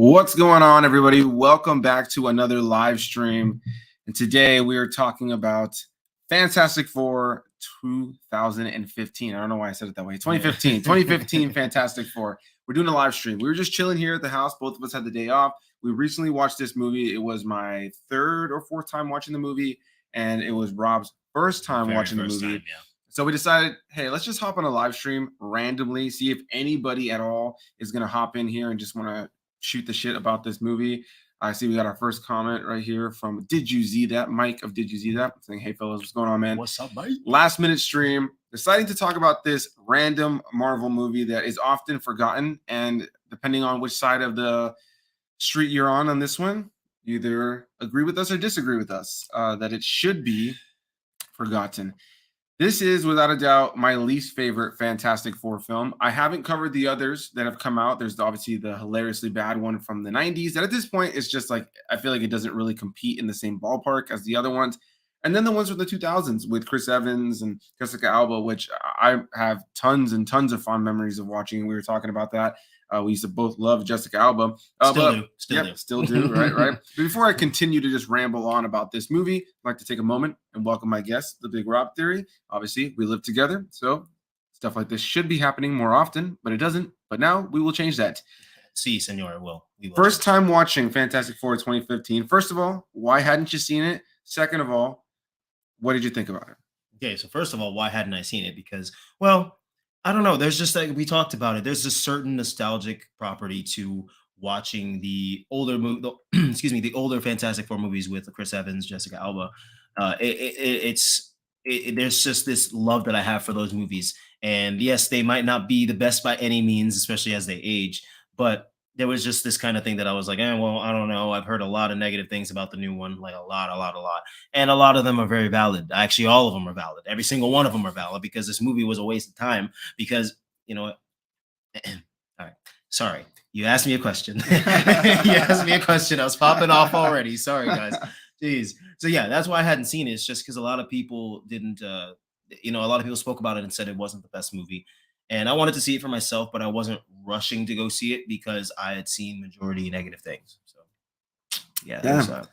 What's going on, everybody? Welcome back to another live stream. And today we are talking about Fantastic Four 2015. I don't know why I said it that way. 2015 Fantastic Four. We're doing a live stream. We were just chilling here at the house. Both of us had the day off. We recently watched this movie. It was my third or fourth time watching the movie, and it was Rob's first time watching the movie. So we decided, hey, let's just hop on a live stream randomly, see if anybody at all is going to hop in here and just want to shoot the shit about this movie. I see we got our first comment right here from Did You See That? Mike of Did You See That? Saying, hey, fellas, what's going on, man? What's up, Mike? Last minute stream. Deciding to talk about this random Marvel movie that is often forgotten. And depending on which side of the street you're on this one, you either agree with us or disagree with us that it should be forgotten. This is, without a doubt, my least favorite Fantastic Four film. I haven't covered the others that have come out. There's obviously the hilariously bad one from the 90s that at this point is just like, I feel like it doesn't really compete in the same ballpark as the other ones. And then the ones from the 2000s with Chris Evans and Jessica Alba, which I have tons and tons of fond memories of watching. We were talking about that. We used to both love Jessica Alba. Still do, right? But before I continue to just ramble on about this movie, I'd like to take a moment and welcome my guest, the Big Rob Theory. Obviously, we live together, so stuff like this should be happening more often, but it doesn't. But now we will change that. Si, senor, we will. First time watching Fantastic Four 2015. First of all, why hadn't you seen it? Second of all, what did you think about it? Okay, so first of all, why hadn't I seen it? Because, well, I don't know. There's just like we talked about it. There's a certain nostalgic property to watching the older the older Fantastic Four movies with Chris Evans, Jessica Alba. There's just this love that I have for those movies. And yes, they might not be the best by any means, especially as they age. But there was just this kind of thing that I was like, well, I don't know. I've heard a lot of negative things about the new one, like a lot. And a lot of them are very valid. Actually, all of them are valid. Every single one of them are valid because this movie was a waste of time because, all right. Sorry. You asked me a question. I was popping off already. Sorry, guys. Jeez. So yeah, that's why I hadn't seen it. It's just because a lot of people didn't, a lot of people spoke about it and said it wasn't the best movie. And I wanted to see it for myself, but I wasn't rushing to go see it because I had seen majority negative things. So yeah.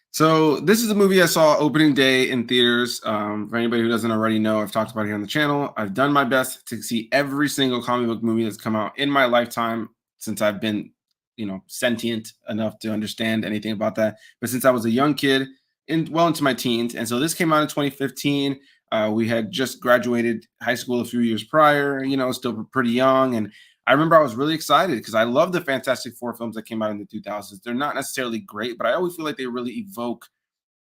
So this is a movie I saw opening day in theaters. For anybody who doesn't already know, I've talked about it here on the channel. I've done my best to see every single comic book movie that's come out in my lifetime since I've been, sentient enough to understand anything about that. But since I was a young kid, into my teens, and so this came out in 2015. We had just graduated high school a few years prior, still pretty young. And I remember I was really excited because I love the Fantastic Four films that came out in the 2000s. They're not necessarily great, but I always feel like they really evoke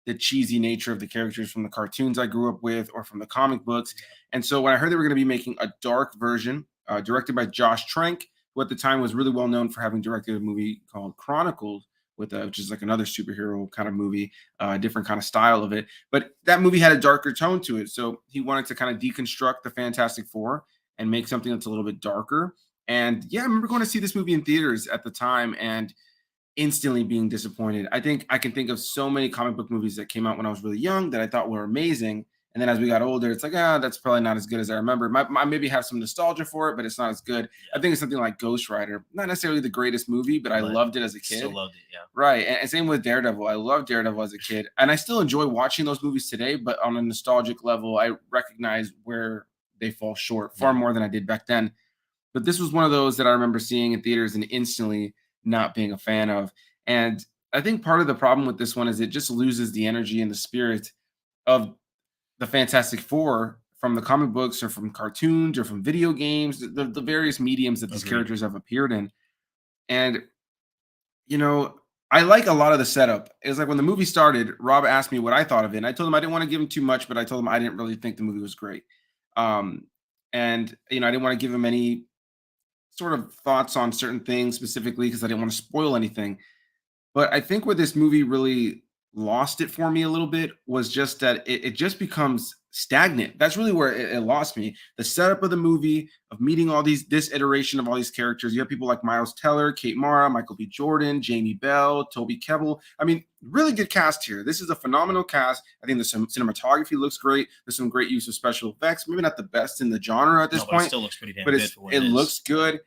the cheesy nature of the characters from the cartoons I grew up with or from the comic books. And so when I heard they were going to be making a dark version directed by Josh Trank, who at the time was really well known for having directed a movie called Chronicles, which is like another superhero kind of movie, different kind of style of it. But that movie had a darker tone to it. So he wanted to kind of deconstruct the Fantastic Four and make something that's a little bit darker. And yeah, I remember going to see this movie in theaters at the time and instantly being disappointed. I think I can think of so many comic book movies that came out when I was really young that I thought were amazing. And then as we got older, it's like, that's probably not as good as I remember. I maybe have some nostalgia for it, but it's not as good. I think it's something like Ghost Rider. Not necessarily the greatest movie, but I loved it as a kid. Still loved it, yeah. Right. And same with Daredevil. I loved Daredevil as a kid. And I still enjoy watching those movies today, but on a nostalgic level, I recognize where they fall short far more than I did back then. But this was one of those that I remember seeing in theaters and instantly not being a fan of. And I think part of the problem with this one is it just loses the energy and the spirit of the Fantastic Four from the comic books or from cartoons or from video games, the various mediums that these characters have appeared in. And, I like a lot of the setup. It was like when the movie started, Rob asked me what I thought of it. And I told him I didn't want to give him too much, but I told him I didn't really think the movie was great. And, I didn't want to give him any sort of thoughts on certain things specifically because I didn't want to spoil anything. But I think where this movie really lost it for me a little bit was just that it just becomes stagnant. That's really where it lost me. The setup of the movie, of meeting this iteration of all these characters. You have people like Miles Teller, Kate Mara, Michael B. Jordan, Jamie Bell, Toby Kebbell. I mean, really good cast here. This is a phenomenal cast. I think the cinematography looks great. There's some great use of special effects. Maybe not the best in the genre at this point. It still looks pretty damn good. But it looks good.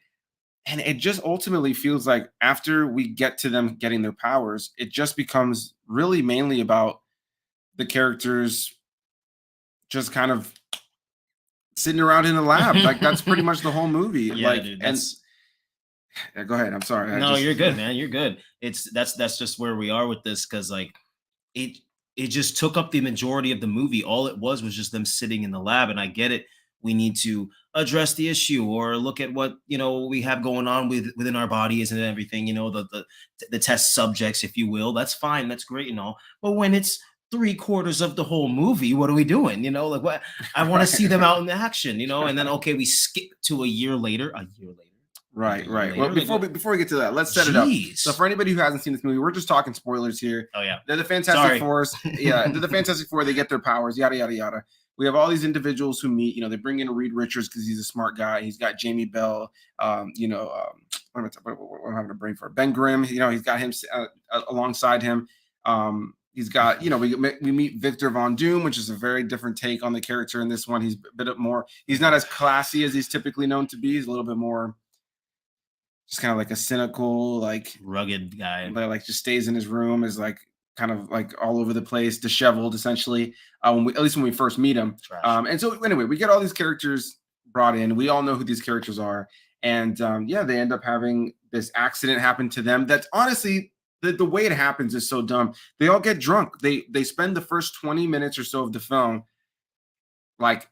And it just ultimately feels like after we get to them getting their powers, it just becomes really mainly about the characters just kind of sitting around in a lab. Like that's pretty much the whole movie. Yeah, Like, dude, and that's yeah, go ahead. I'm sorry. I no, just you're good, man. You're good. That's just where we are with this because like it it just took up the majority of the movie. All it was just them sitting in the lab, and I get it. We need to address the issue or look at what we have going on within our bodies and everything. The test subjects, if you will. That's fine. That's great and all. But when it's three-quarters of the whole movie, what are we doing? Like what I want to see them right. out in action. And then okay, we skip to a year later. A year later. Like a Right, year right. Well, later. Like what? before we get to that, let's set it up. So Jeez. for anybody who hasn't seen this movie, we're just talking spoilers here. Oh yeah. They're the Fantastic Sorry. Four. Yeah, they're the Fantastic Four. They get their powers. Yada yada yada. We have all these individuals who meet. They bring in Reed Richards because he's a smart guy. He's got Jamie Bell. What am I having a brain for? Ben Grimm. He's got him alongside him. He's got, we meet Victor Von Doom, which is a very different take on the character in this one. He's a bit more. He's not as classy as he's typically known to be. He's a little bit more just kind of like a cynical, like Rugged guy. that like just stays in his room, is like kind of like all over the place, disheveled essentially. At least when we first meet him. Trash. And so anyway, we get all these characters brought in. We all know who these characters are, and yeah, they end up having this accident happen to them. That's honestly the way it happens is so dumb. They all get drunk. They spend the first 20 minutes or so of the film like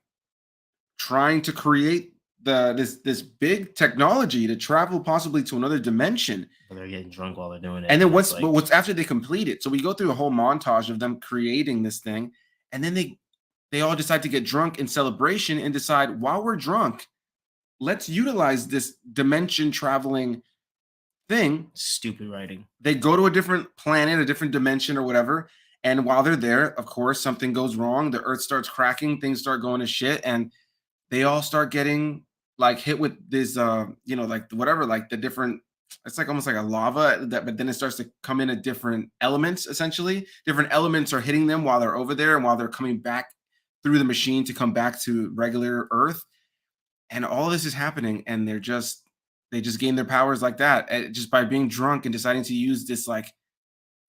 trying to create this big technology to travel possibly to another dimension. But they're getting drunk while they're doing it. And then it's what's after they complete it? So we go through a whole montage of them creating this thing, and then they all decide to get drunk in celebration and decide while we're drunk, let's utilize this dimension traveling thing. stupid writing. They go to a different planet, a different dimension or whatever. And while they're there, of course, something goes wrong. The earth starts cracking, things start going to shit, and they all start getting like hit with this like whatever, like the different, it's like almost like a lava but then it starts to come in at different elements. Essentially different elements are hitting them while they're over there and while they're coming back through the machine to come back to regular earth. And all of this is happening, and they just gain their powers like that, just by being drunk and deciding to use this like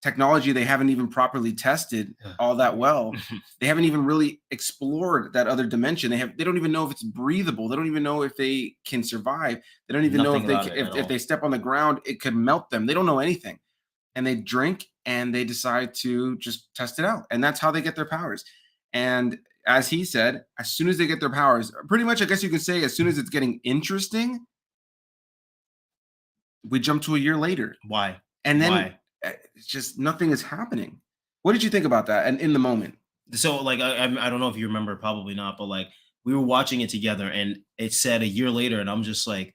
technology they haven't even properly tested all that well. They haven't even really explored that other dimension. They don't even know if it's breathable. They don't even know if they can survive. They don't even know if if they step on the ground, it could melt them. They don't know anything. And they drink and they decide to just test it out. And that's how they get their powers. And as he said, as soon as they get their powers, pretty much, I guess you could say, as soon as it's getting interesting, we jump to a year later. Why? And then Why? it's just nothing is happening. What did you think about that? And in the moment, So like I don't know if you remember, probably not, but like we were watching it together and it said a year later, and I'm just like,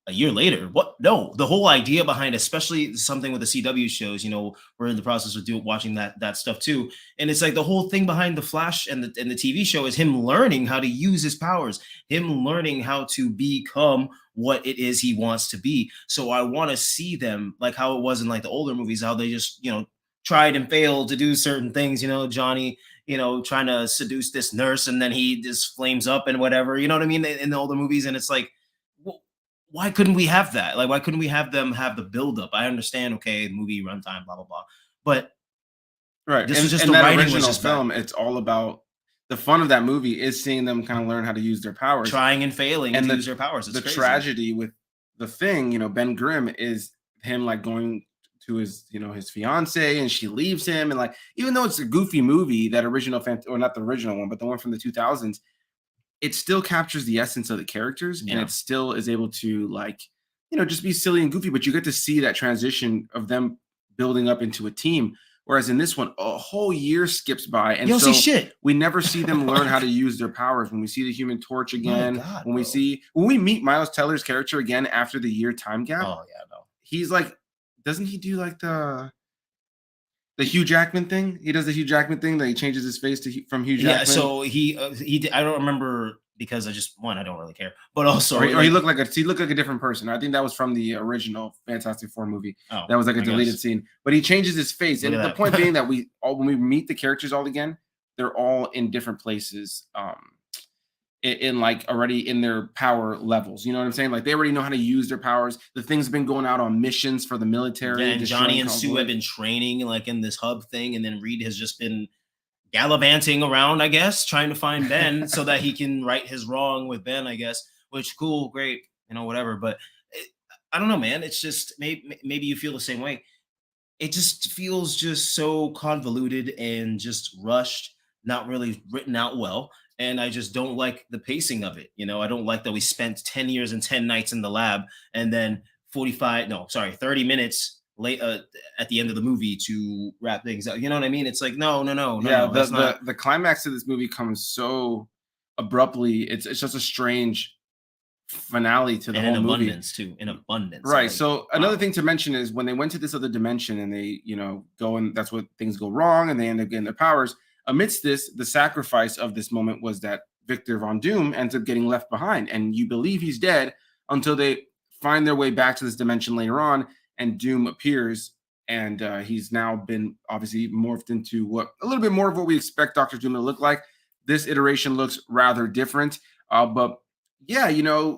a year later? What? No, the whole idea behind, especially something with the CW shows, we're in the process of watching that stuff too. And it's like the whole thing behind the Flash and the TV show is him learning how to use his powers, him learning how to become what it is he wants to be. So I want to see them like how it was in like the older movies, how they just, tried and failed to do certain things, Johnny, trying to seduce this nurse and then he just flames up and whatever, you know what I mean, in the older movies. And it's like, why couldn't we have that? Like, why couldn't we have them have the buildup? I understand, okay, movie runtime, blah blah blah, but right? this was just and the that writing was original just film, it's all about the fun of that movie is seeing them kind of learn how to use their powers, trying and failing and to use their powers. It's the crazy. tragedy with the thing, Ben Grimm, is him like going to his, his fiance, and she leaves him, and like even though it's a goofy movie, that original or not the original one, but the one from the 2000s, it still captures the essence of the characters, and it still is able to like, just be silly and goofy, but you get to see that transition of them building up into a team. Whereas in this one, a whole year skips by, and you don't so see shit. we never see them learn how to use their powers. When we see the Human Torch again, God, when we meet Miles Teller's character again after the year time gap, oh yeah, no, he's like, doesn't he do like the Hugh Jackman thing? He does the Hugh Jackman thing that he changes his face from Hugh Jackman. Yeah, so he I don't remember because I don't really care, but also or he looked like a different person. I think that was from the original Fantastic Four movie. Oh, that was like a deleted scene, but he changes his face. And the point being that when we meet the characters all again, they're all in different places. in like already in their power levels. You know what I'm saying? Like they already know how to use their powers. The thing's been going out on missions for the Yeah, military, and Johnny destroying and Sue have convoys. been training like in this hub thing, and then Reed has just been gallivanting around, I guess, trying to find Ben so that he can right his wrong with Ben, I guess. Which cool, great, whatever. But I don't know, man. It's just maybe you feel the same way. It just feels just so convoluted and just rushed, not really written out well. And I just don't like the pacing of it. I don't like that we spent 10 years and 10 nights in the lab and then 45, no, sorry, 30 minutes late at the end of the movie to wrap things up. You know what I mean? It's like, no, no, no, no, Yeah, no. the That's not. the climax of this movie comes so abruptly. It's just a strange finale to the And in whole movie. abundance, too. In abundance. Right. Like, So another wow. thing to mention is when they went to this other dimension and they, go and that's what things go wrong and they end up getting their powers. Amidst this, the sacrifice of this moment was that Victor Von Doom ends up getting left behind, and you believe he's dead until they find their way back to this dimension later on, and Doom appears, and he's now been obviously morphed into what a little bit more of what we expect Doctor Doom to look like. This iteration looks rather different, but yeah,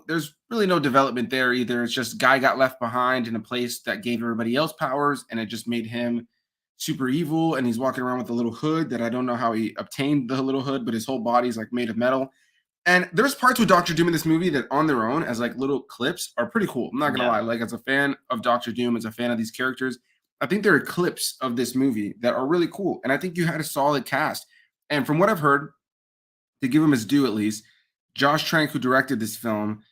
there's really no development there either. It's just guy got left behind in a place that gave everybody else powers, and it just made him super evil. And he's walking around with a little hood that I don't know how he obtained the little hood, but his whole body's like made of metal. And there's parts with Doctor Doom in this movie that on their own, as like little clips, are pretty cool. I'm not gonna Yeah. lie. Like as a fan of Doctor Doom, as a fan of these characters, I think there are clips of this movie that are really cool. And I think you had a solid cast. And from what I've heard, to give him his due at least, Josh Trank, who directed this film,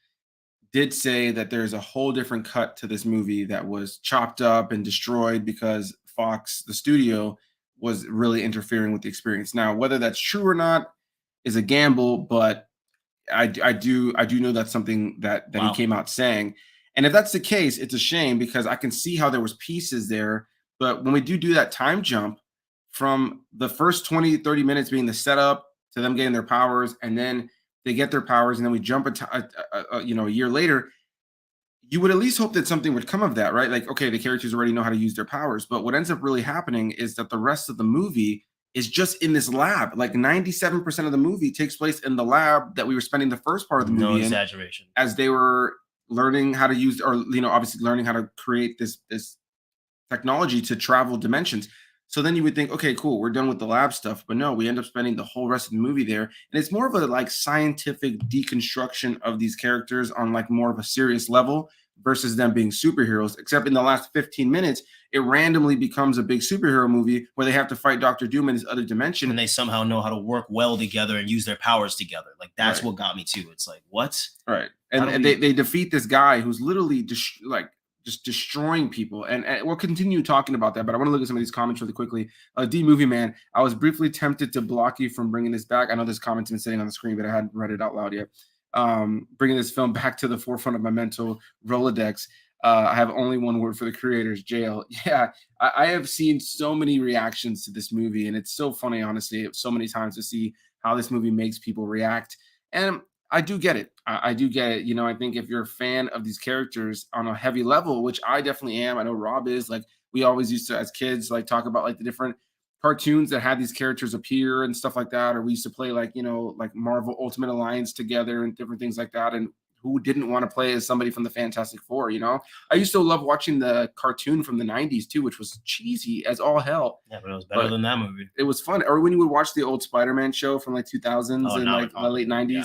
did say that there's a whole different cut to this movie that was chopped up and destroyed because Fox, the studio, was really interfering with the experience. Now, whether that's true or not is a gamble, but I do know that's something that he Wow. came out saying. And if that's the case, it's a shame because I can see how there was pieces there. But when we do that time jump from the first 20, 30 minutes being the setup to them getting their powers, and then they get their powers, and then we jump a year later, you would at least hope that something would come of that, right? Like, okay, the characters already know how to use their powers, but what ends up really happening is that the rest of the movie is just in this lab. Like 97% of the movie takes place in the lab that we were spending the first part of the No movie in, exaggeration. as they were learning how to use, or obviously learning how to create this technology to travel dimensions. So then you would think, okay, cool, we're done with the lab stuff. But no, we end up spending the whole rest of the movie there. And it's more of a like scientific deconstruction of these characters on like more of a serious level versus them being superheroes. Except in the last 15 minutes, it randomly becomes a big superhero movie where they have to fight Doctor Doom in this other dimension. And they somehow know how to work well together and use their powers together. Like that's Right. what got me too. It's like, what? Right. How And, do and we they defeat this guy who's literally just destroying people. And we'll continue talking about that, but I want to look at some of these comments really quickly. D Movie Man, I was briefly tempted to block you from bringing this back. I know this comment's been sitting on the screen, but I hadn't read it out loud yet. Bringing this film back to the forefront of my mental Rolodex. I have only one word for the creators: jail. Yeah, I have seen so many reactions to this movie, and it's so funny, honestly, so many times to see how this movie makes people react. And I do get it. I do get it. I think if you're a fan of these characters on a heavy level, which I definitely am, I know Rob is. Like we always used to, as kids, like talk about like the different cartoons that had these characters appear and stuff like that. Or we used to play like like Marvel Ultimate Alliance together and different things like that. And who didn't want to play as somebody from the Fantastic Four? I used to love watching the cartoon from the '90s too, which was cheesy as all hell. Yeah, but it was better than that movie. It was fun. Or when you would watch the old Spider-Man show from like 2000s Oh, and now like we're the late talking. 90s,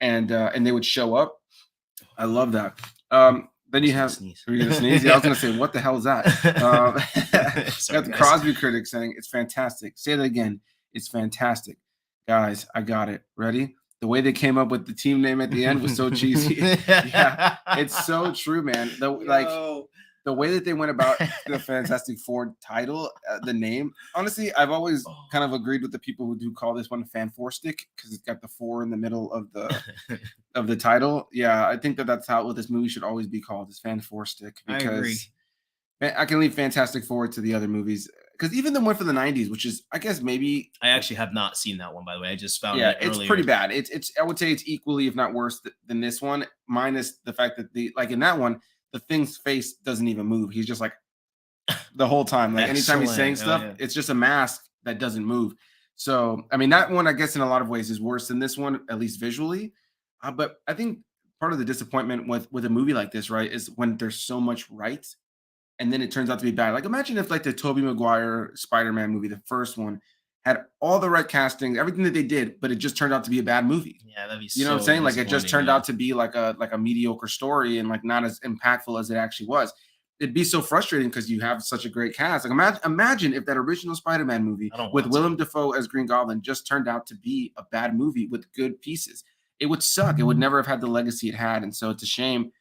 Yeah. and they would show up. I love that. Then you have. Sneeze. Are you gonna sneeze? Yeah, I was gonna say, what the hell is that? Sorry, Got the guys. Crosby critic saying it's fantastic. Say that again. It's fantastic, guys. I got it. Ready? The way they came up with the team name at the end was so cheesy. Yeah, it's so true, man. The way that they went about the Fantastic Four title, the name. Honestly, I've always kind of agreed with the people who do call this one Fan Four Stick because it's got the four in the middle of the title. Yeah, I think that's how what this movie should always be called, is Fan Four Stick, I agree. because I can leave Fantastic Four to the other movies, because even the one for the '90s, which is, I guess, maybe I actually have not seen that one, by the way. I just found yeah, it it's earlier. pretty bad. It's I would say it's equally, if not worse, than this one, minus the fact that in that one, the Thing's face doesn't even move. He's just like the whole time. Like anytime he's saying Excellent. stuff, Yeah. it's just a mask that doesn't move. So I mean, that one, I guess, in a lot of ways is worse than this one, at least visually. But I think part of the disappointment with a movie like this, right, is when there's so much right and then it turns out to be bad. Like imagine if like the Tobey Maguire Spider-Man movie, the first one, had all the right casting, everything that they did, but it just turned out to be a bad movie. Yeah, that'd be You know what I'm so saying? Like it just disappointing. turned Yeah. out to be like a mediocre story and like not as impactful as it actually was. It'd be so frustrating because you have such a great cast. Like imagine if that original Spider-Man movie I don't with want to. Willem Dafoe as Green Goblin just turned out to be a bad movie with good pieces. It would suck. It would never have had the legacy it had. And so it's a shame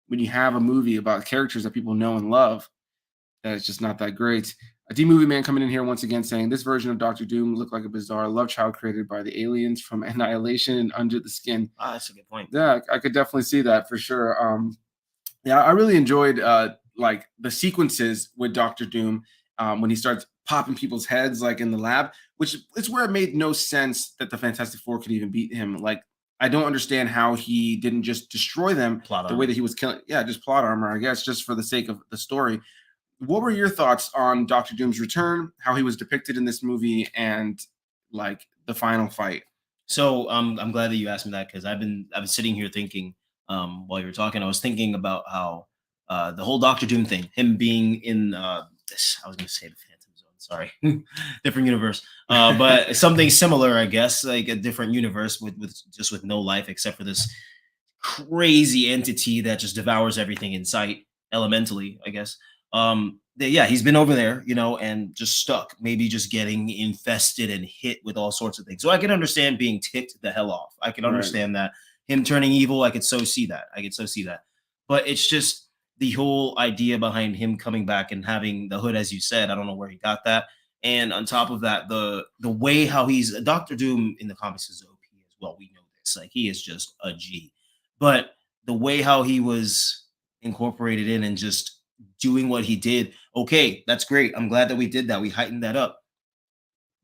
when you have a movie about characters that people know and love that it's just not that great. A D Movie Man coming in here once again saying this version of Doctor Doom looked like a bizarre love child created by the aliens from Annihilation and Under the Skin. Ah, that's a good point. Yeah, I could definitely see that for sure. Yeah, I really enjoyed like the sequences with Doctor Doom when he starts popping people's heads like in the lab, which is where it made no sense that the Fantastic Four could even beat him. Like I don't understand how he didn't just destroy them Plot the way armor. that he was killing. Yeah, just plot armor, I guess, just for the sake of the story. What were your thoughts on Doctor Doom's return, how he was depicted in this movie, and like the final fight? So I'm glad that you asked me that because I've been sitting here thinking while you were talking. I was thinking about how the whole Doctor Doom thing, him being in this, I was going to say the Phantom Zone. Sorry, different universe, but something similar, I guess, like a different universe with just with no life except for this crazy entity that just devours everything in sight, elementally, I guess. Yeah, he's been over there, and just stuck, maybe just getting infested and hit with all sorts of things. So I can understand being ticked the hell off. I can Right, understand that him turning evil. I could so see that. I could so see that. But it's just the whole idea behind him coming back and having the hood, as you said. I don't know where he got that. And on top of that, the way how he's Doctor Doom in the comics is OP as well. We know this. Like he is just a G. But the way how he was incorporated in and just doing what he did, okay, that's great. I'm glad that we did that. We heightened that up.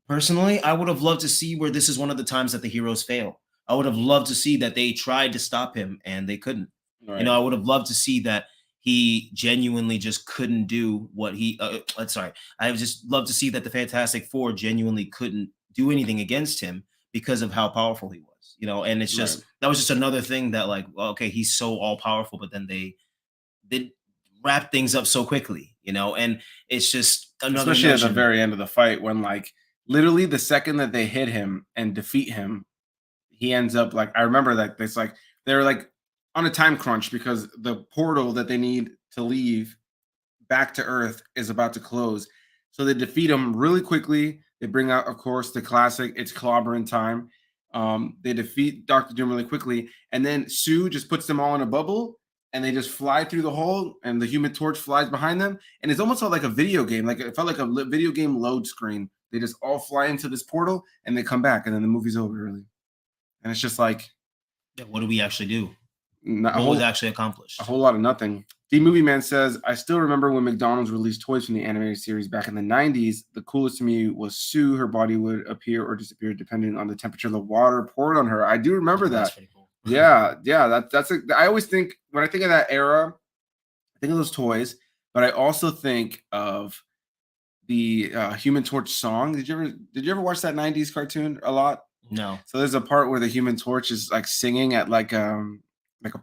Personally, I would have loved to see where this is one of the times that the heroes fail. I would have loved to see that they tried to stop him and they couldn't. right, I would have loved to see that he genuinely just couldn't do what he. Sorry, I would just love to see that the Fantastic Four genuinely couldn't do anything against him because of how powerful he was. And it's right. just that was just another thing that like, well, okay, he's so all powerful, but then they wrap things up so quickly. And it's just another Especially at the notion. very end of the fight when like literally the second that they hit him and defeat him, he ends up like I remember that it's like they're like on a time crunch because the portal that they need to leave back to Earth is about to close. So they defeat him really quickly. They bring out, of course, the classic "It's clobbering time." They defeat Doctor Doom really quickly, and then Sue just puts them all in a bubble, and they just fly through the hole, and the Human Torch flies behind them, and it's almost like a video game. Like it felt like a video game load screen. They just all fly into this portal, and they come back, and then the movie's over, really. And it's just like Yeah, what do we actually do? a What was whole actually a accomplished? whole lot of nothing. The Movie Man says, I still remember when McDonald's released toys from the animated series back in the 90s. The coolest to me was Sue. Her body would appear or disappear depending on the temperature of the water poured on her. I do remember Oh, that's that. pretty cool. Yeah, yeah. I always think when I think of that era, I think of those toys, but I also think of the Human Torch song. Did you ever watch that 90s cartoon a lot? No. So there's a part where the Human Torch is like singing at like a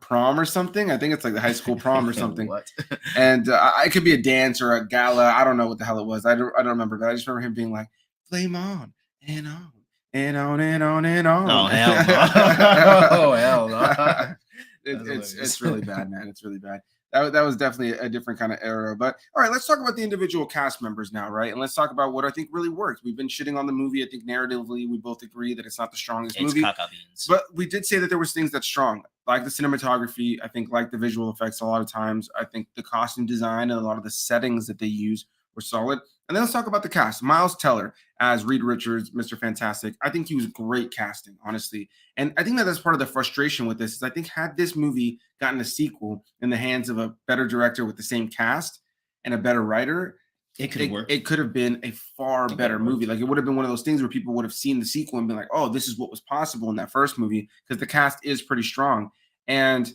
prom or something. I think it's like the high school prom or something. What? And it could be a dance or a gala. I don't know what the hell it was. I don't remember, but I just remember him being like, "Flame on and on and on and on and No, on." hell no. Oh, hell no. That's It's hilarious. really bad, man. It's really bad. That was definitely a different kind of era. But all right, let's talk about the individual cast members now, right? And let's talk about what I think really worked. We've been shitting on the movie. I think narratively, we both agree that it's not the strongest It's movie, caca beans. but we did say that there was things that's strong, like the cinematography. I think like the visual effects. A lot of times, I think the costume design and a lot of the settings that they use were solid. And then let's talk about the cast. Miles Teller as Reed Richards, Mr. Fantastic. I think he was great casting, honestly. And I think that that's part of the frustration with this is I think had this movie gotten a sequel in the hands of a better director with the same cast and a better writer, It could have worked. it could have been a far It could better have movie. worked. Like it would have been one of those things where people would have seen the sequel and been like, "Oh, this is what was possible in that first movie," because the cast is pretty strong. And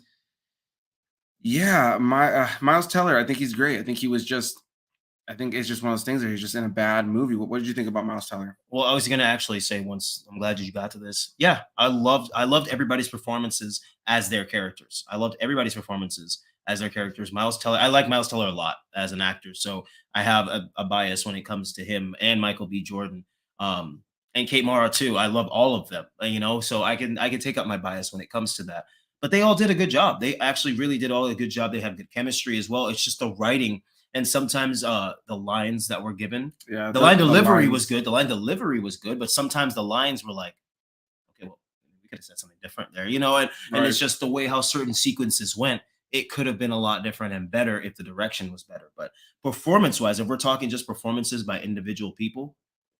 yeah, Miles Teller, I think he's great. I think he was just I think it's just one of those things where he's just in a bad movie. What did you think about Miles Teller? Well, I was gonna actually say once I'm glad you got to this. Yeah, I loved everybody's performances as their characters. I loved everybody's performances as their characters. Miles Teller, I like Miles Teller a lot as an actor, so I have a bias when it comes to him and Michael B. Jordan, and Kate Mara too. I love all of them, so I can take up my bias when it comes to that. But they all did a good job. They actually really did all a good job. They have good chemistry as well. It's just the writing and sometimes the lines that were given, Yeah, the line the delivery was lines. good. The line delivery was good, but sometimes the lines were like, okay, well, we could have said something different there, and Right. it's just the way how certain sequences went. It could have been a lot different and better if the direction was better. But performance wise, if we're talking just performances by individual people,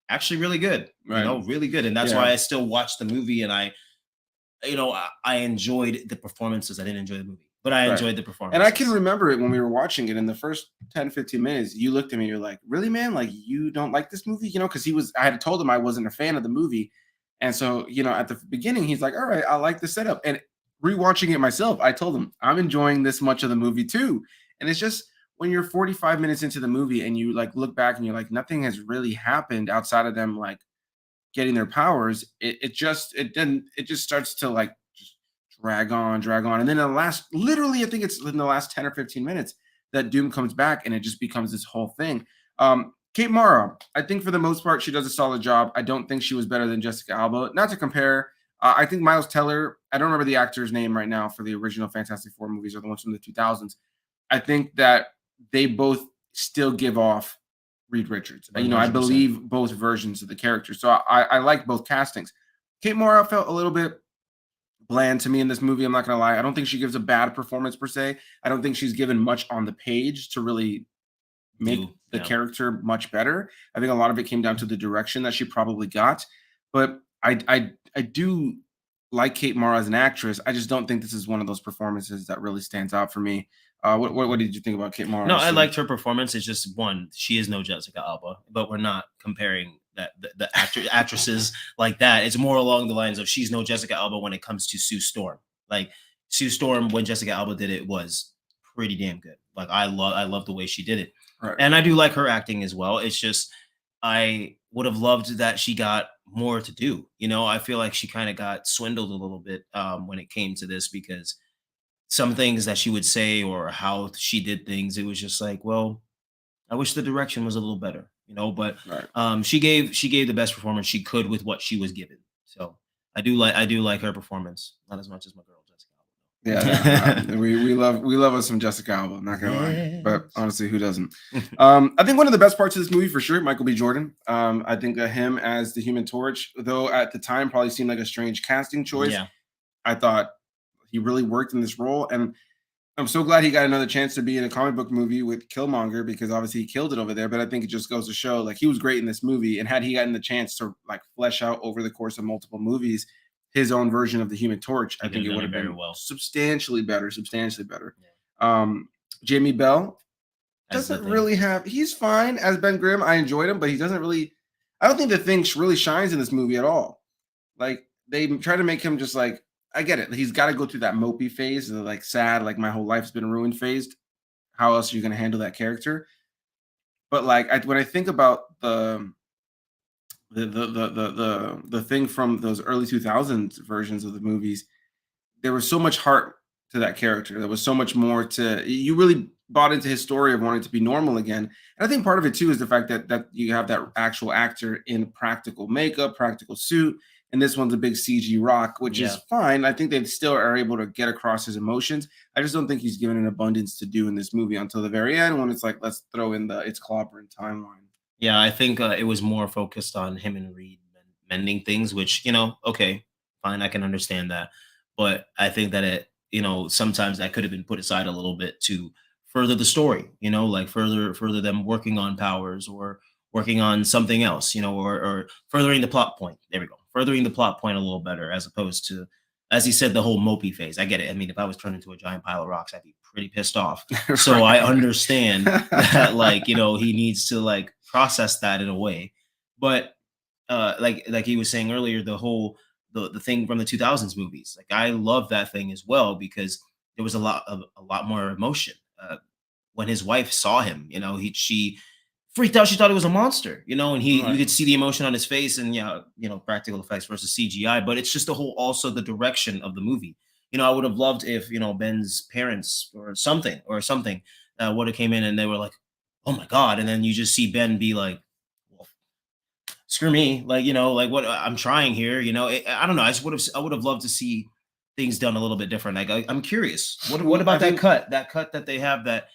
actually really good, Right. really good. And that's Yeah. why I still watch the movie and I enjoyed the performances. I didn't enjoy the movie, but I Right. enjoyed the And I can performances. remember it when we were watching it in the first 10, 15 minutes. You looked at me, you're like, really, man? Like, you don't like this movie? Because I had told him I wasn't a fan of the movie. And so, at the beginning, he's like, all right, I like the setup. And rewatching it myself, I told him, I'm enjoying this much of the movie too. And it's just when you're 45 minutes into the movie and you like look back and you're like, nothing has really happened outside of them like getting their powers, it just starts to like just drag on. And then in the last literally, I think it's in the last 10 or 15 minutes that Doom comes back and it just becomes this whole thing. Kate Mara, I think for the most part, she does a solid job. I don't think she was better than Jessica Alba. Not to compare. I think Miles Teller, I don't remember the actor's name right now for the original Fantastic Four movies or the ones from the 2000s. I think that they both still give off Reed Richards. I 100%. believe both versions of the character. So I like both castings. Kate Mara felt a little bit bland to me in this movie. I'm not gonna lie. I don't think she gives a bad performance per se. I don't think she's given much on the page to really make the Yeah. character much better. I think a lot of it came down to the direction that she probably got. But I do like Kate Mara as an actress. I just don't think this is one of those performances that really stands out for me. What did you think about Kate No, Mara? I liked her performance. It's just one, she is no Jessica Alba, but we're not comparing that the actresses like that. It's more along the lines of she's no Jessica Alba when it comes to Sue Storm. Like Sue Storm, when Jessica Alba did it, was pretty damn good. Like I love the way she did it, Right. and I do like her acting as well. It's just I would have loved that she got more to do. I feel like she kind of got swindled a little bit when it came to this because some things that she would say or how she did things, it was just like, well, I wish the direction was a little better, but Right. she gave the best performance she could with what she was given. So I do like her performance, not as much as my girl Yeah, no, Jessica. we love us some Jessica Alba. I'm not gonna lie, but Yes. honestly, who doesn't? I think one of the best parts of this movie for sure, Michael B. Jordan. I think that him as the Human Torch, though at the time probably seemed like a strange casting choice. Yeah, I thought he really worked in this role, and I'm so glad he got another chance to be in a comic book movie with Killmonger because obviously he killed it over there. But I think it just goes to show like he was great in this movie. And had he gotten the chance to like flesh out over the course of multiple movies his own version of the Human Torch, I he could think have it done would it have very been well. substantially better, substantially better. Yeah. Jamie Bell As the doesn't thing. really have he's fine as Ben Grimm. I enjoyed him, but he doesn't really I don't think the thing really shines in this movie at all. Like they try to make him just like I get it. He's got to go through that mopey phase, the like sad, like my whole life's been ruined phase. How else are you going to handle that character? But like when I think about the thing from those early 2000s versions of the movies, there was so much heart to that character. There was so much more to you really bought into his story of wanting to be normal again. And I think part of it too is the fact that you have that actual actor in practical makeup, practical suit, and this one's a big CG rock, which is Yeah. fine. I think they still are able to get across his emotions. I just don't think he's given an abundance to do in this movie until the very end when it's like let's throw in the it's clobbering timeline. Yeah, I think it was more focused on him and Reed mending things, which, okay, fine, I can understand that. But I think that sometimes that could have been put aside a little bit to further the story, like further them working on powers or working on something else, or furthering the plot point. There we go. Furthering the plot point a little better as opposed to, as he said, the whole mopey phase. I get it. I mean, if I was turned into a giant pile of rocks, I'd be pretty pissed off. So I understand that like he needs to like process that in a way, but like he was saying earlier, the whole the thing from the 2000s movies, like I love that thing as well because there was a lot more emotion when his wife saw him, he she freaked out. She thought it was a monster, and you Right. could see the emotion on his face, and yeah, practical effects versus CGI. But it's just the whole, also the direction of the movie. I would have loved if Ben's parents or something would have came in and they were like, "Oh my god," and then you just see Ben be like, "Well, screw me," like like what I'm trying here. I don't know. I would have loved to see things done a little bit different. Like I'm curious, what Well, I about that think cut? That cut that they have that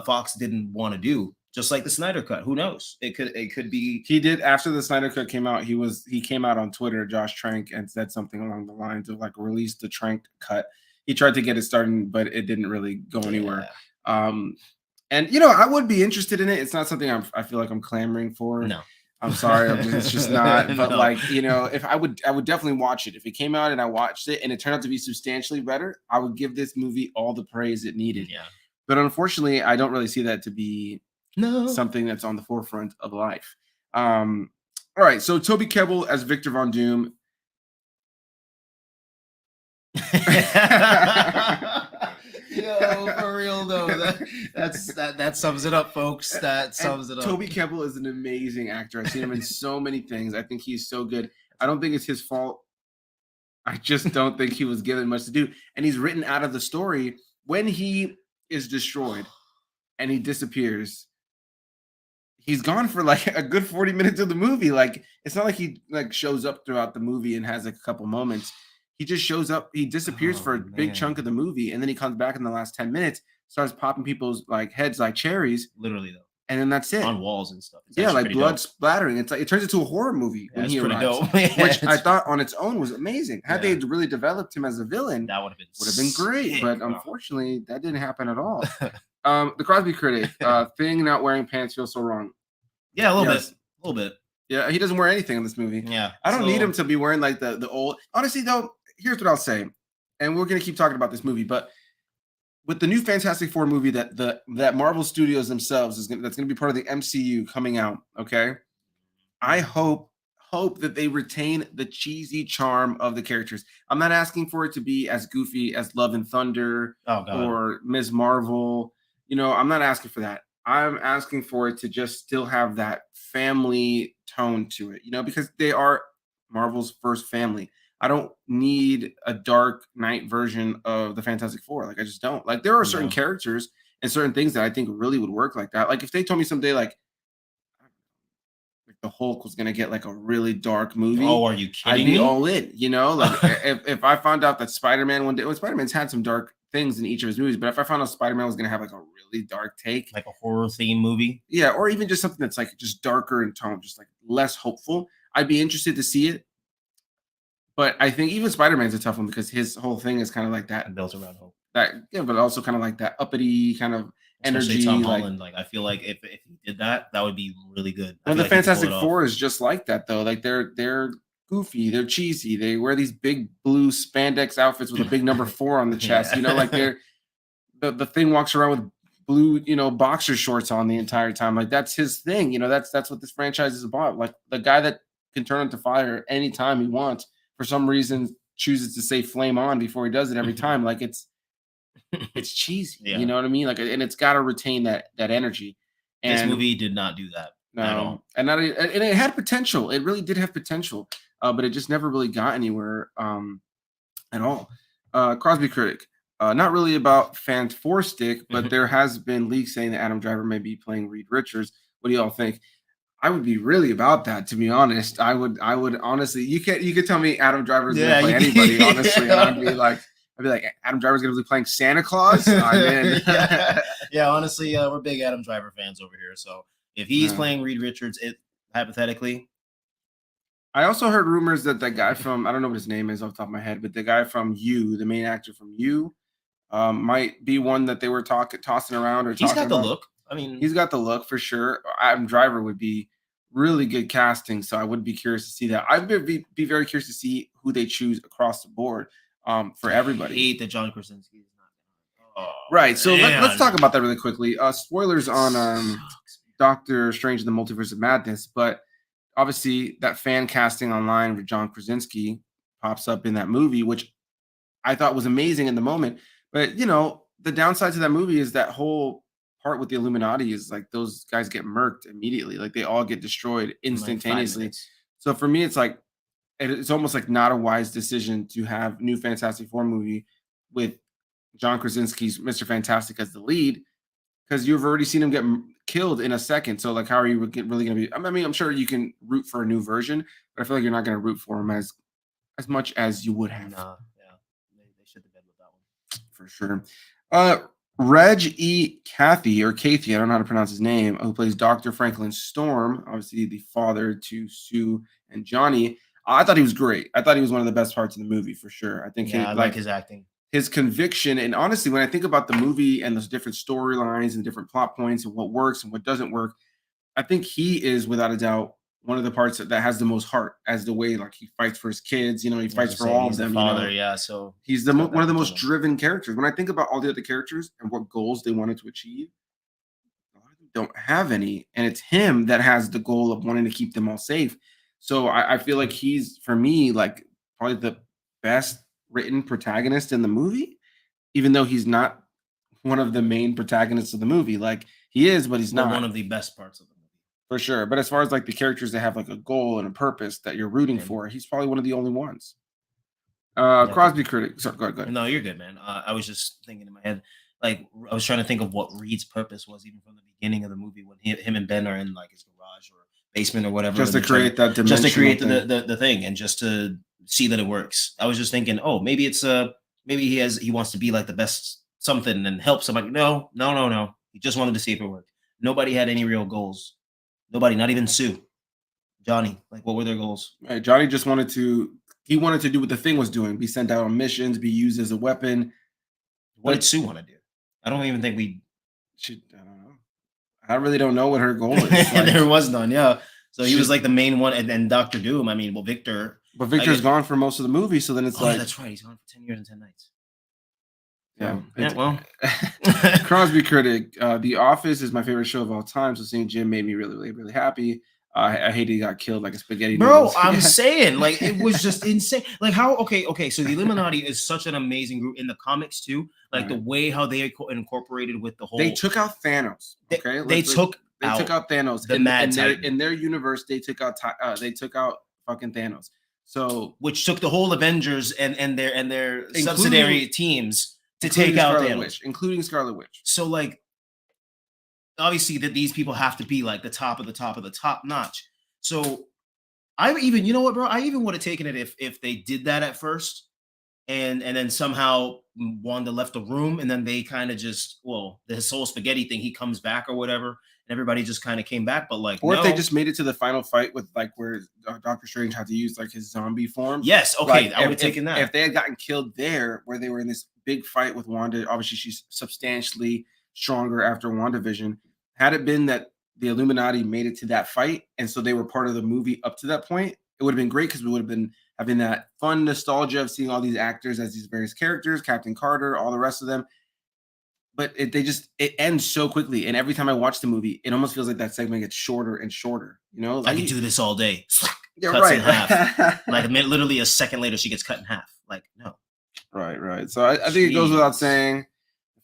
Fox didn't want to do, just like the Snyder cut. Who knows? It could be. he did after the Snyder Cut came out. He came out on Twitter, Josh Trank, and said something along the lines of like release the Trank cut. He tried to get it started, but it didn't really go anywhere. Yeah, Um, and I would be interested in it. It's not something I feel like I'm clamoring for. no. I'm sorry, it's just not. But No. like if I would definitely watch it if it came out and I watched it and it turned out to be substantially better. I would give this movie all the praise it needed. Yeah. But unfortunately, I don't really see that to be No. something that's on the forefront of life. Um, all right, so Toby Kebbell as Victor Von Doom. Yo, for real though. That sums it up, folks. That sums it up. Toby Kebbell is an amazing actor. I've seen him in so many things. I think he's so good. I don't think it's his fault. I just don't think he was given much to do. And he's written out of the story when he is destroyed and he disappears. He's gone for like a good 40 minutes of the movie. Like it's not like he like shows up throughout the movie and has like a couple moments. He just shows up, he disappears Oh, for a big chunk man. of the movie, and then he comes back in the last 10 minutes, starts popping people's like heads like cherries, Literally though, and then that's it. on walls and stuff. It's Yeah, actually like pretty blood dope. splattering. It's like it turns into a horror movie Yeah, when it's he pretty arrives, dope. which I It's- thought on its own was amazing. Had Yeah. they really developed him as a villain, that would have been great. sick, But bro. unfortunately, that didn't happen at all. The Crosby Critic, Thing not wearing pants feels so wrong. Yeah, a little Yes. bit, a little bit. Yeah, he doesn't wear anything in this movie. Yeah, I don't need so- him to be wearing like the old. Honestly, though, here's what I'll say, and we're gonna keep talking about this movie, but with the new Fantastic Four movie that Marvel Studios themselves that's gonna be part of the MCU coming out, okay? I hope that they retain the cheesy charm of the characters. I'm not asking for it to be as goofy as Love and Thunder Oh god. or Ms. Marvel. I'm not asking for that. I'm asking for it to just still have that family tone to it, because they are Marvel's first family. I don't need a Dark Knight version of the Fantastic Four. Like, I just don't. Like, there are certain No. characters and certain things that I think really would work like that. Like, if they told me someday, like the Hulk was gonna get like a really dark movie, Oh, are you I'd kidding be me? all in. Like if I found out that Spider-Man one day, well, Spider-Man's had some dark things in each of his movies, but if I found out Spider-Man was gonna have like a really dark take, Like a horror theme movie. yeah, or even just something that's like just darker in tone, just like less hopeful, I'd be interested to see it. But I think even Spider-Man's a tough one because his whole thing is kind of like that, And built around hope. but also kind of like that uppity kind of Especially energy. Tom Like, Holland. Like I feel like if he did that, that would be really good. I well, feel the like he could pull Fantastic it off. Four is just like that, though. Like they're goofy, they're cheesy. They wear these big blue spandex outfits with a big number 4 on the chest. Yeah. Like the Thing walks around with blue, boxer shorts on the entire time. Like that's his thing. That's what this franchise is about. Like the guy that can turn into fire anytime he wants. For some reason, chooses to say "flame on" before he does it every time. Like it's cheesy. Yeah. You know what I mean? Like, and it's got to retain that energy. This And movie did not do that at all. and it had potential. It really did have potential, but it just never really got anywhere at all. Crosby Critic, not really about Fantastic, but Mhm. there has been leaks saying that Adam Driver may be playing Reed Richards. What do y'all think? I would be really about that, to be honest. I would honestly. You could tell me Adam Driver's Yeah, gonna play you- anybody, honestly, and I'd be like, Adam Driver's gonna be playing Santa Claus. I'm in. Yeah, honestly, we're big Adam Driver fans over here. So if he's Yeah. playing Reed Richards, hypothetically, I also heard rumors that guy from, I don't know what his name is off the top of my head, but the guy from You, the main actor from You, might be one that they were tossing around or he's talking got the about. look. I mean, He's got the look for sure. Adam Driver would be really good casting, so I would be curious to see that. I'd be very curious to see who they choose across the board for I everybody. hate that John Krasinski is not. Oh, Right. So let's man. talk about that really quickly. Spoilers on Sucks. Doctor Strange and the Multiverse of Madness, but obviously that fan casting online with John Krasinski pops up in that movie, which I thought was amazing in the moment. But the downside to that movie is that whole part with the Illuminati is like those guys get murked immediately. Like they all get destroyed in like 5 instantaneously. minutes. So for me, it's like it's almost like not a wise decision to have new Fantastic Four movie with John Krasinski's Mr. Fantastic as the lead because you've already seen him get killed in a second. So like, how are you really going to be? I mean, I'm sure you can root for a new version, but I feel like you're not going to root for him as much as you would have. Nah, yeah, they should have been with that one. For sure. Uh, Reg E. Cathy or Cathy, I don't know how to pronounce his name, who plays Dr. Franklin Storm, obviously the father to Sue and Johnny. I thought he was great. I thought he was one of the best parts of the movie for sure. I think Yeah, I like his acting. his conviction, and honestly, when I think about the movie and those different storylines and different plot points and what works and what doesn't work, I think he is without a doubt one of the parts that has the most heart as the way like he fights for his kids, he I was fights gonna for say all of he's the them, father, yeah. So He's he's got one that of the much in most him. driven characters. When I think about all the other characters and what goals they wanted to achieve, a lot of them don't have any, and it's him that has the goal of wanting to keep them all safe. So I feel like he's for me like probably the best written protagonist in the movie, even though he's not one of the main protagonists of the movie. Like he is, but he's But one not of the best parts of the movie. for sure. But as far as like the characters that have like a goal and a purpose that you're rooting Him. for, he's probably one of the only ones. Yeah, Crosby critic. Sorry, go ahead. no, you're good, man. I was just thinking in my head, like I was trying to think of what Reed's purpose was, even from the beginning of the movie when him and Ben are in like his garage or basement or whatever, Just and to create that just to dimensional create thing. the thing and just to see that it works. I was just thinking, oh, maybe it's maybe he wants to be like the best something and help somebody. No, no, no, no. He just wanted to see if it worked. Nobody had any real goals. Nobody, not even Sue, Johnny. Like, what were their goals? Right, Johnny just wanted to do what the thing was doing, be sent out on missions, be used as a weapon. What But did Sue want to do? I don't even think we. I don't know. I really don't know what her goal is. Like, There was none. Yeah. So he was she, like the main one, and then Doctor Doom. I mean, well, Victor. but I Victor's get. gone for most of the movie, so then it's Oh yeah, like, that's right. He's gone for 10 years and 10 nights. yeah, So yeah, well. Crosby critic. The Office is my favorite show of all time. So seeing Jim made me really, really, really happy. I hate he got killed like a spaghetti Bro, noodles. I'm Yeah. saying like it was just insane. Like how okay. So the Illuminati is such an amazing group in the comics too. Like the Right. way how they incorporated with the whole. They took out Thanos. Okay, They took they took out Thanos the Mad Titan. in their universe. They took out fucking Thanos. So which took the whole Avengers and their Including- subsidiary teams to including take out Scarlet Thanos. Witch, including Scarlet Witch. So like obviously that these people have to be like the top of the top of the top notch. So I even, you know what, bro? I even would have taken it if they did that at first, and then somehow Wanda left the room, and then they kind of just this whole spaghetti thing, he comes back or whatever, and everybody just kind of came back. But like, Or no. if they just made it to the final fight with like where Doctor Strange had to use like his zombie form. Yes, okay, Like, I would have taken that. If they had gotten killed there, where they were in this big fight with Wanda, obviously she's substantially stronger after WandaVision. Had it been that the Illuminati made it to that fight, and so they were part of the movie up to that point, it would have been great because we would have been having that fun nostalgia of seeing all these actors as these various characters, Captain Carter, all the rest of them. But it ends so quickly, and every time I watch the movie, it almost feels like that segment gets shorter and shorter. You know, I could do this all day. yeah, Cuts right. in half. Like literally a second later, she gets cut in half. Like no, right. So I think it goes without saying,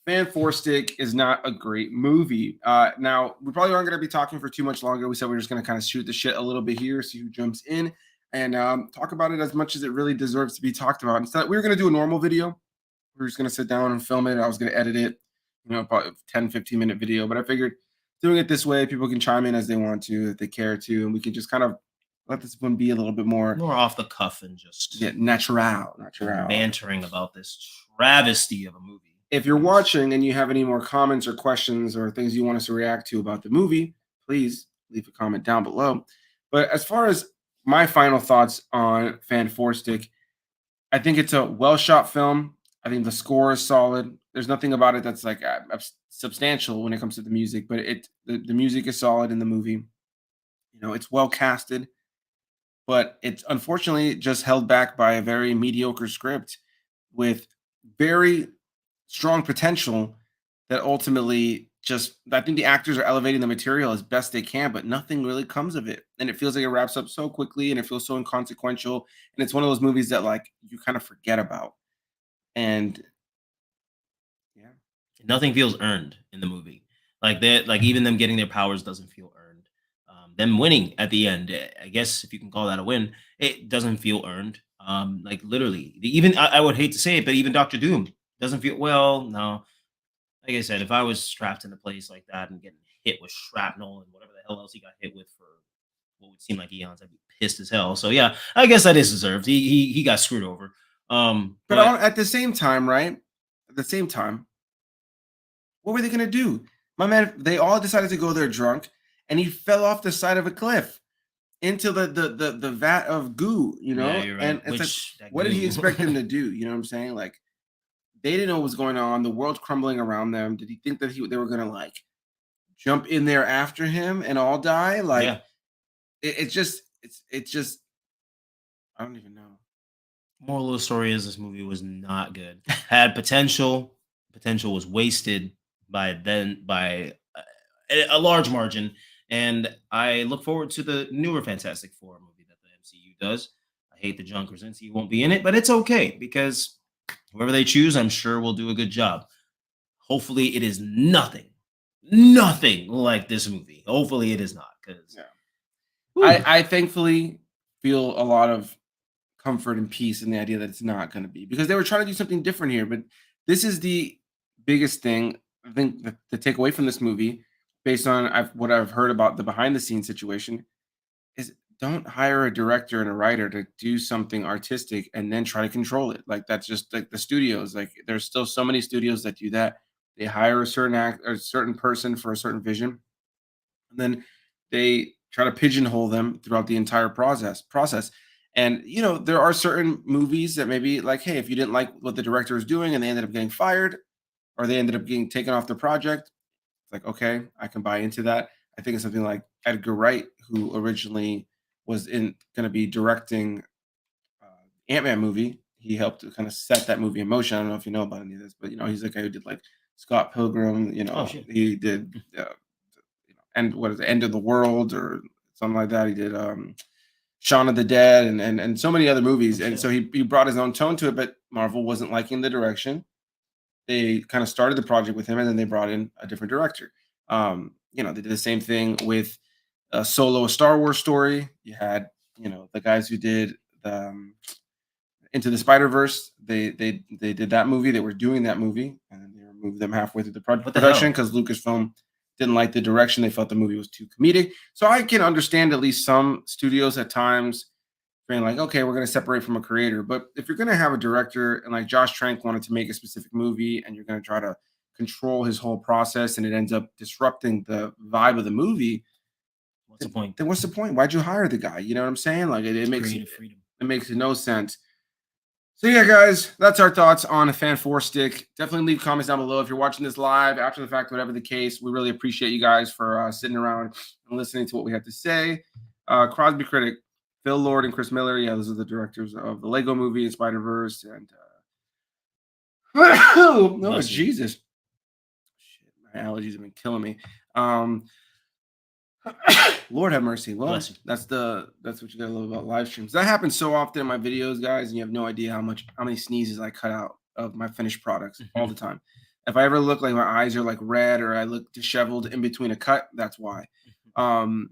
Fan Four Stick is not a great movie. Now we probably aren't going to be talking for too much longer. We said we're just going to kind of shoot the shit a little bit here, see who jumps in, and talk about it as much as it really deserves to be talked about. Instead, we were going to do a normal video. We were just going to sit down and film it. I was going to edit it, probably 10, 15-minute video. But I figured doing it this way, people can chime in as they want to, if they care to, and we can just kind of let this one be a little bit more off the cuff and just natural, bantering about this travesty of a movie. If you're watching and you have any more comments or questions or things you want us to react to about the movie, please leave a comment down below. But as far as my final thoughts on Fan Four Stick, I think it's a well-shot film. I think the score is solid. There's nothing about it that's like substantial when it comes to the music, but the music is solid in the movie. It's well casted, but it's unfortunately just held back by a very mediocre script with very strong potential that ultimately I think the actors are elevating the material as best they can, but nothing really comes of it. And it feels like it wraps up so quickly and it feels so inconsequential. And it's one of those movies that like you kind of forget about. And yeah. Nothing feels earned in the movie. Like that, like even them getting their powers doesn't feel earned. Them winning at the end, I guess if you can call that a win, it doesn't feel earned. Like literally, even I would hate to say it, but even Doctor Doom doesn't feel well. No, like I said, if I was strapped in a place like that and getting hit with shrapnel and whatever the hell else he got hit with for what would seem like eons, I'd be pissed as hell. So yeah, I guess that is deserved. He got screwed over. But But at the same time, right? At the same time, what were they gonna do? My man, they all decided to go there drunk, and he fell off the side of a cliff into the vat of goo, yeah, you're right. and it's like, Which that what did he goo. expect them to do? You know what I'm saying? Like they didn't know what was going on. The world's crumbling around them. Did he think that they were gonna like jump in there after him and all die? Like Yeah. it's just I don't even know. Moral of the story is this movie was not good. Had potential. Potential was wasted by a large margin. And I look forward to the newer Fantastic Four movie that the MCU does. I hate that John Krasinski won't be in it, but it's okay because whoever they choose, I'm sure will do a good job. Hopefully, it is nothing like this movie. Hopefully, it is not because Yeah. I thankfully feel a lot of comfort and peace in the idea that it's not going to be because they were trying to do something different here. But this is the biggest thing I think that the takeaway from this movie, based on what I've heard about the behind the scenes situation, is don't hire a director and a writer to do something artistic and then try to control it. Like that's just like the studios. Like there's still so many studios that do that. They hire a certain act or a certain person for a certain vision, and then they try to pigeonhole them throughout the entire process. And there are certain movies that maybe like, hey, if you didn't like what the director is doing and they ended up getting fired or they ended up getting taken off the project, it's like, okay, I can buy into that. I think it's something like Edgar Wright, who originally was in going to be directing Ant-Man movie. He helped to kind of set that movie in motion. I don't know if you know about any of this, but he's the guy who did like Scott Pilgrim. oh shit, He did and what is it, End of the World or something like that. He did Shaun of the Dead and so many other oh movies. And shit. so he brought his own tone to it, but Marvel wasn't liking the direction. They kind of started the project with him, and then they brought in a different director. They did the same thing with Solo, a Star Wars story. You had the guys who did the Into the Spider Verse. They did that movie. They were doing that movie, and then they removed them halfway through the What the production hell? because Lucasfilm didn't like the direction. They felt the movie was too comedic. So I can understand at least some studios at times being like, okay, we're going to separate from a creator. But if you're going to have a director and like Josh Trank wanted to make a specific movie and you're going to try to control his whole process and it ends up disrupting the vibe of the movie, What's the point? then what's the point? Why'd you hire the guy? You know what I'm saying? Like it It's makes creative freedom. it makes no sense. So yeah, guys, that's our thoughts on a Fan Four Stick. Definitely leave comments down below if you're watching this live after the fact, whatever the case. We really appreciate you guys for sitting around and listening to what we have to say. Crosby Critic, Phil Lord, and Chris Miller. Yeah, those are the directors of the Lego Movie and Spider Verse. And oh Bless you. Jesus, shit, my allergies have been killing me. Lord have mercy. Well, Bless you. that's what you gotta love about live streams. That happens so often in my videos, guys, and you have no idea how many sneezes I cut out of my finished products all the time. If I ever look like my eyes are like red or I look disheveled in between a cut, that's why. Um,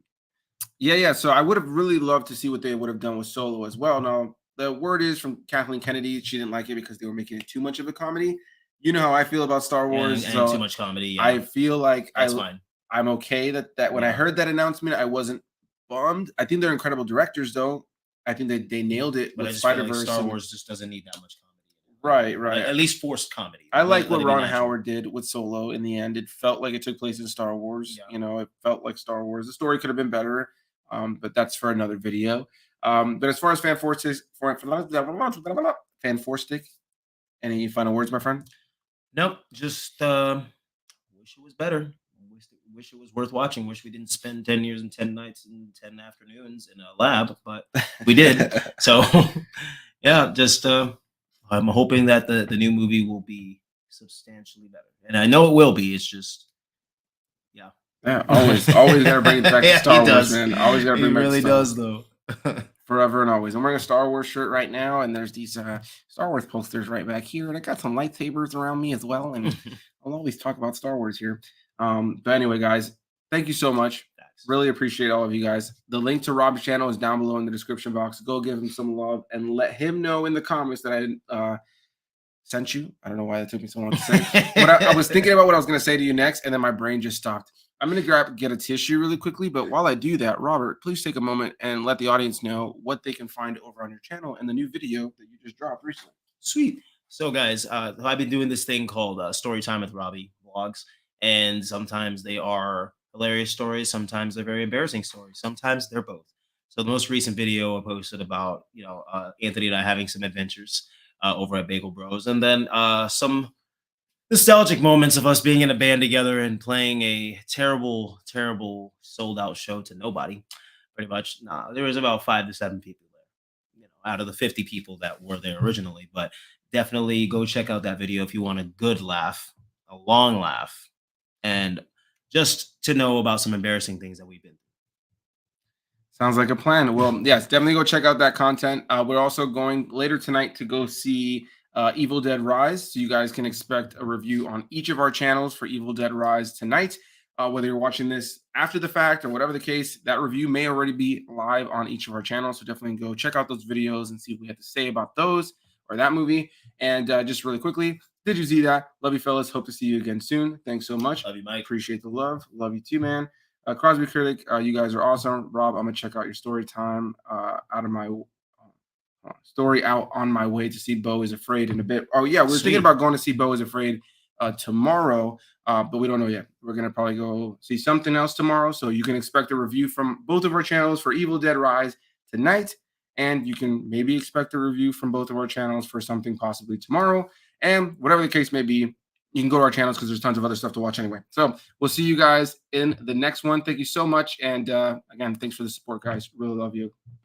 yeah. So I would have really loved to see what they would have done with Solo as well. Now, the word is from Kathleen Kennedy, she didn't like it because they were making it too much of a comedy. You know how I feel about Star Wars, And too so much comedy. Yeah, I feel like that's fine. I'm okay that when I Yeah. heard that announcement, I wasn't bummed. I think they're incredible directors, though. I think they nailed it But I with just feel Spider like Verse. Star Wars just doesn't need that much comedy. Right. At least forced comedy. I like Let what it be Ron natural. Howard did with Solo. In the end, it felt like it took place in Star Wars. Yeah. It felt like Star Wars. The story could have been better, but that's for another video. But as far as Fan Four Stick, Fan Four Stick, any final words, my friend? Nope. Just wish it was better. Wish it was worth watching. Wish we didn't spend 10 years and 10 nights and 10 afternoons in a lab, but we did. So yeah, just I'm hoping that the new movie will be substantially better. And I know it will be. It's just yeah. Yeah, always gotta bring it back to Yeah, Star he Wars, does. man. Always gotta He bring it back to really Star Wars. does though. Forever and always. I'm wearing a Star Wars shirt right now, and there's these Star Wars posters right back here, and I got some lightsabers around me as well, and I'll always talk about Star Wars here. But anyway, guys, thank you so much. Facts. Really appreciate all of you guys. The link to Rob's channel is down below in the description box. Go give him some love and let him know in the comments that I sent you. I don't know why that took me so long to say. But I was thinking about what I was going to say to you next, and then my brain just stopped. I'm going to get a tissue really quickly. But while I do that, Robert, please take a moment and let the audience know what they can find over on your channel and the new video that you just dropped recently. Sweet. So, guys, I've been doing this thing called Story Time with Robbie vlogs, and sometimes they are hilarious stories, sometimes they're very embarrassing stories, sometimes they're both. So, the most recent video I posted about Anthony and I having some adventures over at Bagel Bros, and then some nostalgic moments of us being in a band together and playing a terrible, terrible sold out show to nobody. Pretty much, nah, there was about 5 to 7 people there, out of the 50 people that were there originally. But definitely go check out that video if you want a good laugh, a long laugh, and just to know about some embarrassing things that we've been through. Sounds like a plan. Well, yes, definitely go check out that content. We're also going later tonight to go see Evil Dead Rise. So you guys can expect a review on each of our channels for Evil Dead Rise tonight. Whether you're watching this after the fact or whatever the case, that review may already be live on each of our channels. So definitely go check out those videos and see what we have to say about those or that movie. And just really quickly, did you see that? Love you, fellas. Hope to see you again soon. Thanks so much. Love you, Mike. Appreciate the love. Love you too, man. Crosby Critic, you guys are awesome. Rob, I'm gonna check out your story time out of my story out on my way to see Beau is Afraid in a bit. Oh yeah, we're thinking about going to see Beau is Afraid tomorrow, but we don't know yet. We're gonna probably go see something else tomorrow, so you can expect a review from both of our channels for Evil Dead Rise tonight, and you can maybe expect a review from both of our channels for something possibly tomorrow, and whatever the case may be. You can go to our channels because there's tons of other stuff to watch anyway. So we'll see you guys in the next one. Thank you so much. And again, thanks for the support, guys. Really love you.